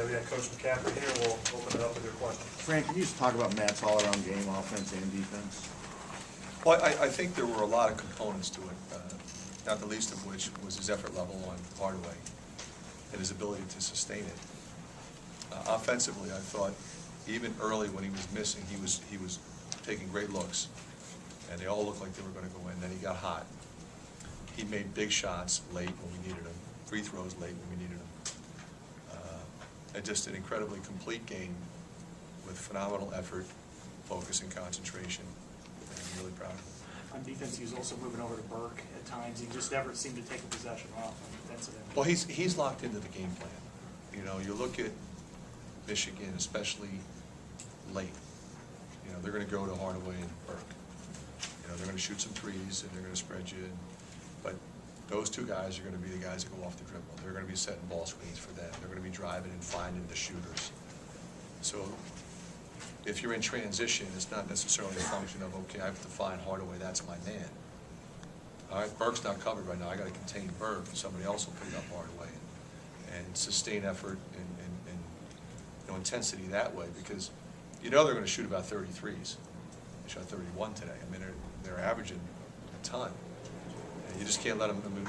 we got Coach McCaffery here. We'll open it up with your questions. Fran, can you just talk about Matt's all-around game, offense and defense? Well, I think there were a lot of components to it, not the least of which was his effort level on Hardaway and his ability to sustain it. Offensively, I thought even early when he was missing, he was taking great looks, and they all looked like they were going to go in. Then he got hot. He made big shots late when we needed them, free throws late when we needed them. And just an incredibly complete game with phenomenal effort, focus, and concentration. And I'm really proud of him. On defense, he was also moving over to Burke at times. He just never seemed to take a possession off on defensive end. Well, he's locked into the game plan. You know, you look at Michigan, especially late. You know, they're going to go to Hardaway and Burke. You know, they're going to shoot some threes and they're going to spread you in. But those two guys are going to be the guys that go off the dribble. They're going to be setting ball screens for them. They're going to be driving and finding the shooters. So if you're in transition, it's not necessarily a function of, okay, I have to find Hardaway, that's my man. All right, Burke's not covered right now. I got to contain Burke, and somebody else will pick up Hardaway and sustain effort and you know, intensity that way, because you know they're going to shoot about 33s. They shot 31 today. I mean, they're averaging a ton. And you just can't let them. I mean,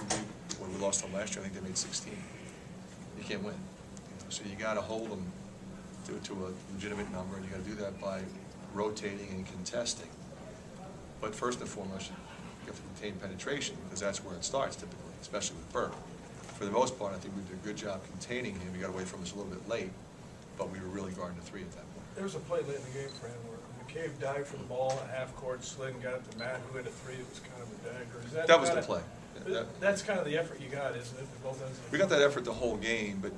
when we lost them last year, I think they made 16. You can't win. You know, so you got to hold them to a legitimate number, and you got to do that by rotating and contesting. But first and foremost, you have to contain penetration, because that's where it starts typically, especially with Burke. For the most part, I think we did a good job containing him. He got away from us a little bit late, but we were really guarding the three at that point. There was a play late in the game, Fran, where McCabe dived for the ball at half court, slid and got it to Matt, who hit a three. It was kind of a dagger. Is that That was kinda, the play. That's kind of the effort you got, isn't it? Both ends of the We got that effort the whole game, but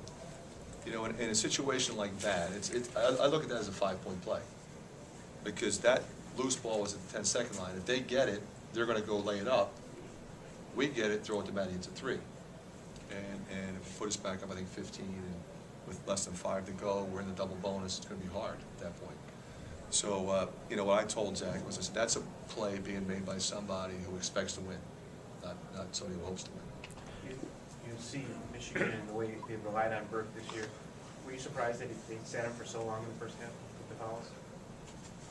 you know, in a situation like that, I look at that as a 5-point play, because that loose ball was at the 10-second line. If they get it, they're going to go lay it up. We get it, throw it to Matty, it's a 3, and if put us back up, I think 15, and with less than 5 to go, we're in the double bonus. It's going to be hard at that point. So you know, what I told Zach was, I said, that's a play being made by somebody who expects to win, not somebody who hopes to win. You see Michigan and the way they relied on Burke this year. Were you surprised that they sat him for so long in the first half with the fouls?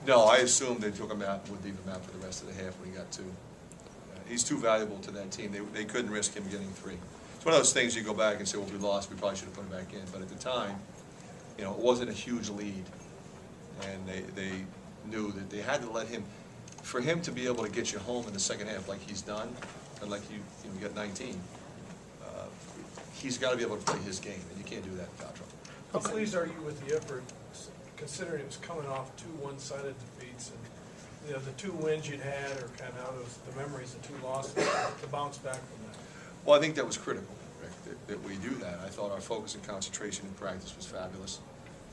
No, I assumed they took him out, would leave him out for the rest of the half when he got 2. He's too valuable to that team. They couldn't risk him getting 3. It's one of those things you go back and say, well, we lost, we probably should have put him back in. But at the time, you know, it wasn't a huge lead, and they knew that they had to let him, for him to be able to get you home in the second half like he's done, and like you got 19. He's got to be able to play his game, and you can't do that without trouble. How pleased are you with the effort, considering it was coming off 2 one-sided defeats, and you know the 2 wins you'd had are kind of out of the memories, the 2 losses, to bounce back from that? Well, I think that was critical, Rick, that we do that. I thought our focus and concentration in practice was fabulous.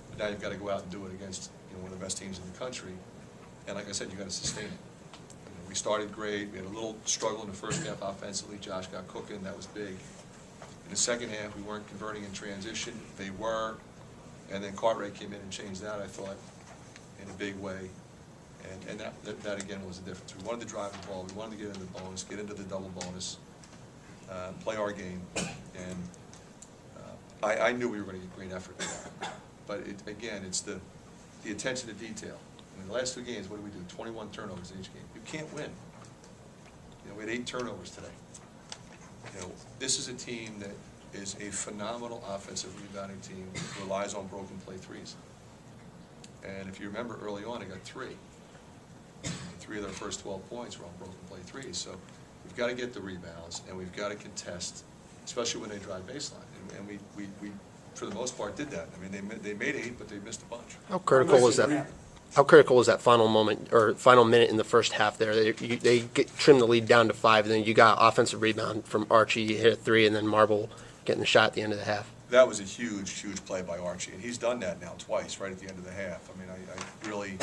But now you've got to go out and do it against one of the best teams in the country, and like I said, you've got to sustain it. We started great. We had a little struggle in the first half offensively. Josh got cooking. That was big. In the second half, we weren't converting in transition. They were. And then Cartwright came in and changed that, I thought, in a big way. And that again, was the difference. We wanted to drive the ball. We wanted to get into the bonus, get into the double bonus, play our game. And I knew we were going to get great effort there. But, again, it's the attention to detail. In the last 2 games, what do we do? 21 turnovers in each game. You can't win. You know, we had 8 turnovers today. You know, this is a team that is a phenomenal offensive rebounding team that relies on broken play threes. And if you remember early on, they got 3. 3 of their first 12 points were on broken play threes. So we've got to get the rebounds, and we've got to contest, especially when they drive baseline. And we for the most part, did that. I mean, they made 8, but they missed a bunch. How critical was that? How critical was that final moment or final minute in the first half there? They trimmed the lead down to 5, and then you got offensive rebound from Archie. You hit a 3, and then Marble getting the shot at the end of the half. That was a huge, huge play by Archie, and he's done that now twice, right at the end of the half. I mean, I really,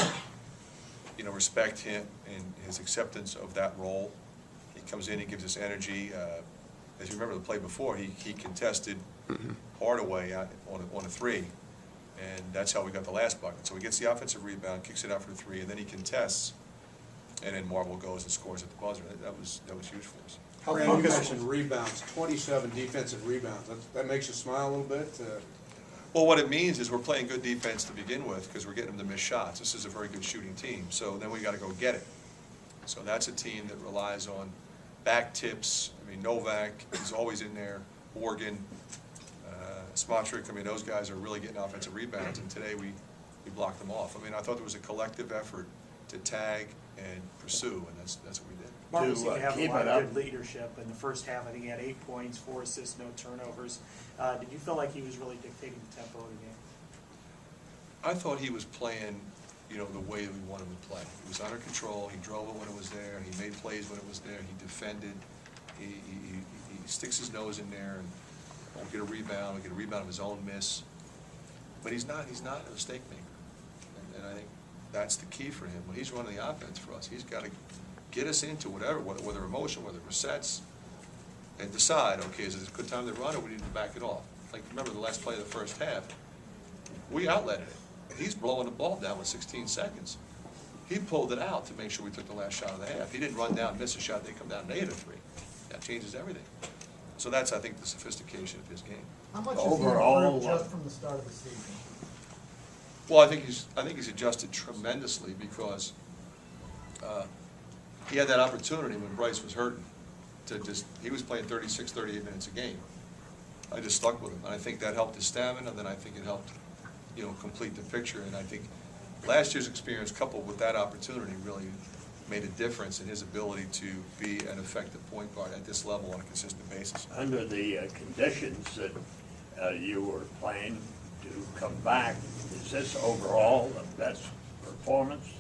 respect him and his acceptance of that role. He comes in, he gives us energy. As you remember the play before, he contested Hardaway on a 3. And that's how we got the last bucket. So he gets the offensive rebound, kicks it out for the 3, and then he contests, and then Marble goes and scores at the buzzer. That was huge for us. How focused on rebounds, 27 defensive rebounds. That makes you smile a little bit? Well, what it means is we're playing good defense to begin with, because we're getting them to miss shots. This is a very good shooting team, so then we gotta go get it. So that's a team that relies on back tips. I mean, Novak is always in there, Morgan, Smotrick, I mean, those guys are really getting offensive rebounds, and today we blocked them off. I mean, I thought there was a collective effort to tag and pursue, and that's what we did. Marvel To, seemed to have a keep lot it of up. good leadership in the first half. I think he had 8 points, 4 assists, no turnovers. Did you feel like he was really dictating the tempo of the game? I thought he was playing, you know, the way that we wanted him to play. He was under control, he drove it when it was there, he made plays when it was there, he defended, he sticks his nose in there and won't get a rebound, he'll get a rebound of his own miss. But he's not a mistake maker. And I think that's the key for him. When he's running the offense for us, he's got to get us into whatever, whether emotion, whether we're sets, and decide, okay, is it a good time to run or we need to back it off? Like, remember the last play of the first half, we outletted it. He's blowing the ball down with 16 seconds. He pulled it out to make sure we took the last shot of the half. He didn't run down and miss a shot, they come down and they hit a three. That changes everything. So that's, I think, the sophistication of his game. How much has he Overall, improved just from the start of the season? Well, I think he's adjusted tremendously because he had that opportunity when Bryce was hurting to he was playing 36, 38 minutes a game. I just stuck with him, and I think that helped his stamina, and then I think it helped, you know, complete the picture. And I think last year's experience coupled with that opportunity really made a difference in his ability to be an effective point guard at this level on a consistent basis. Under the conditions that you were playing to come back, is this overall the best performance?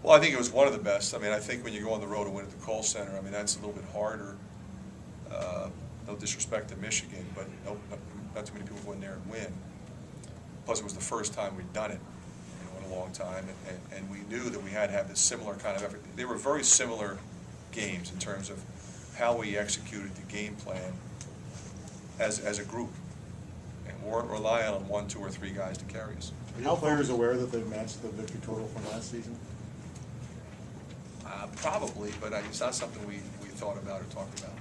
Well, I think it was one of the best. I mean, I think when you go on the road and win at the Kohl Center, I mean, that's a little bit harder. No disrespect to Michigan, but not too many people go in there and win. Plus, it was the first time we'd done it, you know, in a long time, and we knew that we had to have this similar kind of effort. They were very similar games in terms of how we executed the game plan as a group, and we weren't relying on 1, 2, or 3 guys to carry us. Are your players aware that they've matched the victory total from last season? Probably, but it's not something we thought about or talked about.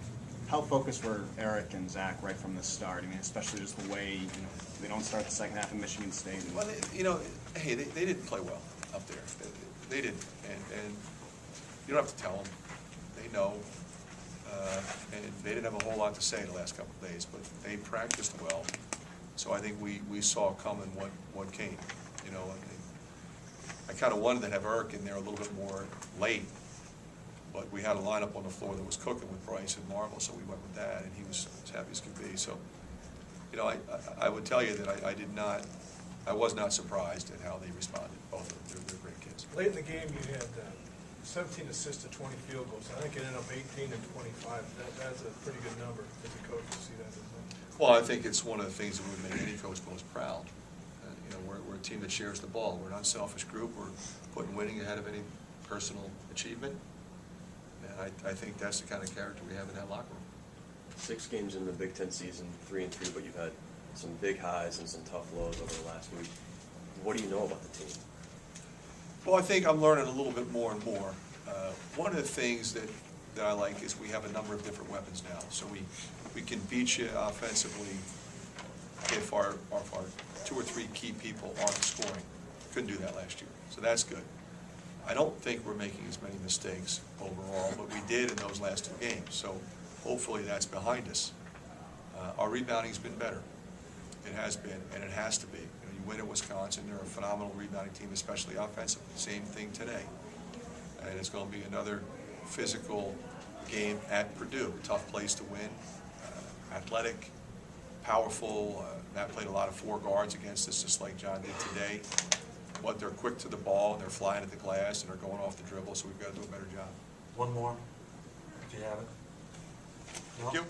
How focused were Eric and Zach right from the start? I mean, especially just the way, you know, they don't start the second half in Michigan State. Well, you know, hey, they didn't play well up there. They didn't, and you don't have to tell them. They know, and they didn't have a whole lot to say the last couple of days, but they practiced well. So I think we saw coming what came, you know. I kind of wanted to have Eric in there a little bit more late, but we had a lineup on the floor that was cooking with Bryce and Marvel, so we went with that, and he was as happy as could be. So, you know, I would tell you that I was not surprised at how they responded. Both of them, they're great kids. Late in the game, you had 17 assists to 20 field goals. I think it ended up 18 and 25. That's a pretty good number as a coach to see that. Well, I think it's one of the things that would make any coach most proud. You know, we're a team that shares the ball. We're an unselfish group. We're putting winning ahead of any personal achievement. And I think that's the kind of character we have in that locker room. 6 games in the Big Ten season, 3-3, but you've had some big highs and some tough lows over the last week. What do you know about the team? Well, I think I'm learning a little bit more and more. One of the things that I like is we have a number of different weapons now. So we can beat you offensively if our 2 or 3 key people aren't scoring. Couldn't do that last year, so that's good. I don't think we're making as many mistakes overall, but we did in those last 2 games. So hopefully that's behind us. Our rebounding's been better. It has been, and it has to be. You win at Wisconsin, they're a phenomenal rebounding team, especially offensively. Same thing today. And it's going to be another physical game at Purdue. Tough place to win. Athletic, powerful. Matt played a lot of 4 guards against us, just like John did today. But they're quick to the ball, and they're flying at the glass, and they're going off the dribble, so we've got to do a better job. One more, if you have it. No? Thank you.